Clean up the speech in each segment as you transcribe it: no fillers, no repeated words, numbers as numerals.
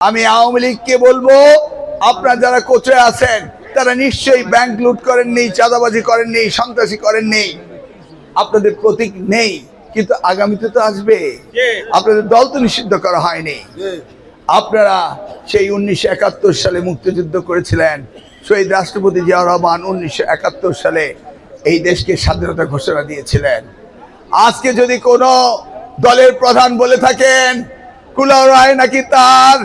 আমি আওয়ামী লীগকে বলবো, আপনারা যারা কোচে আছেন তারা নিশ্চয়ই ব্যাংক লুট করেননি, চাঁদাবাজি করেননি, সন্ত্রাসী করেননি। আপনাদের প্রতীক নেই, কিন্তু আগামীতে তো আসবে। আপনাদের দল তো নিষিদ্ধ করা হয়নি। আপনারা সেই 1971 সালে মুক্তিযুদ্ধ করেছিলেন। শহীদ রাষ্ট্রপতি জিয়াউর রহমান 1971 সালে এই দেশকে স্বাধীনতা ঘোষণা দিয়েছিলেন। আজকে যদি কোনো দলের প্রধান বলে থাকেন কুলাউ রায় নাকি তার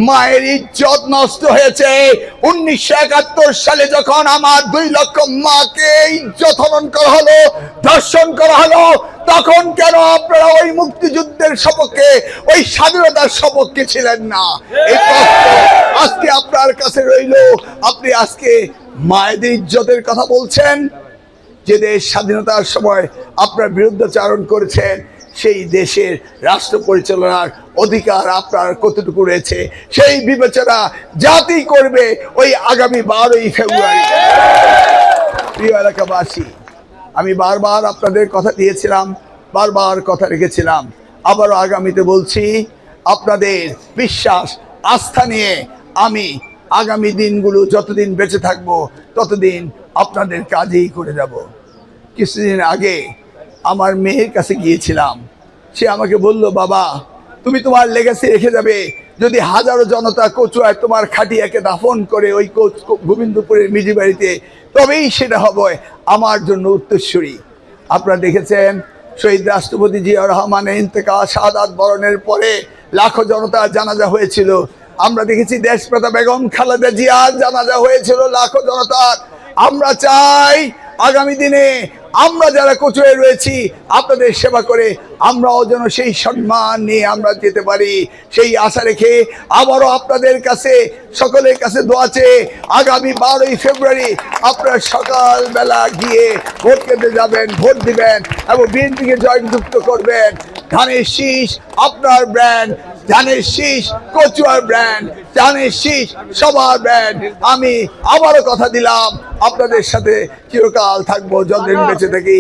মায়ের ইজ্জত নষ্ট হয়েছে, 1971 সালে যখন আমার 2 লক্ষ মাকে ইজ্জত হনন করা হলো, ধর্ষণ করা হলো, তখন কেন আপনারা ওই মুক্তিযুদ্ধের সপক্ষে, ওই স্বাধীনতার সপক্ষে ছিলেন না? এই প্রশ্ন আজকে আপনার কাছে রইল। আপনি আজকে মায়েদের ইজ্জতের কথা বলছেন। যে দেশ স্বাধীনতার সময় আপনার বিরুদ্ধাচারণ করেছেন, সেই দেশের রাষ্ট্র পরিচালনার অধিকার আপনার কতটুকু রয়েছে সেই বিবেচনা জাতি করবে ওই আগামী 12ই ফেব্রুয়ারি। প্রিয় এলাকাবাসী, আমি বারবার আপনাদের কথা দিয়েছিলাম, বারবার কথা রেখেছিলাম, আবারও আগামীতে বলছি, আপনাদের বিশ্বাস আস্থা নিয়ে আমি আগামী দিনগুলো যতদিন বেঁচে থাকবো ততদিন আপনাদের কাজই করে যাব। কিছুদিন আগে আমার মেয়ের কাছে গিয়েছিলাম। সে আমাকে বলল, বাবা তুমি তোমার লেগাসি রেখে যাবে যদি হাজারো জনতা কচুয়ায় তোমার খাটিয়াকে দাফন করে ওই গোবিন্দপুরের মিজি বাড়িতে, তবেই সেটা হবে আমার জন্য উত্তরসূরি। আপনারা দেখেছেন শহীদ রাষ্ট্রপতি জিয়াউর রহমানের ইন্তেকাল, শাহাদাত বরণের পরে লাখো জনতার জানাজা হয়েছিল। আমরা দেখেছি দেশপ্রতা বেগম খালেদা জিয়ার জানাজা হয়েছিল লাখো জনতার। আমরা চাই আগামী দিনে আমরা যারা কচুয়ে রয়েছি আপনাদের সেবা করে আমরাও যেন সেই সম্মান নিয়ে আমরা যেতে পারি, সেই আশা রেখে আবারও আপনাদের কাছে, সকলের কাছে দোয়া চেয়ে আগামী 12ই ফেব্রুয়ারি আপনারা সকালবেলা গিয়ে ভোট কেন্দ্রে যাবেন, ভোট দিবেন এবং বিএনপিকে জয়যুক্ত করবেন। ধানের শীষ আপনার ব্র্যান্ড, ধানের শীষ কচুয়ার ব্র্যান্ড, ধানের শীষ সবার ব্র্যান্ড। আমি আবারও কথা দিলাম আপনাদের সাথে চিরকাল থাকবো যতদিন বেঁচে থাকি।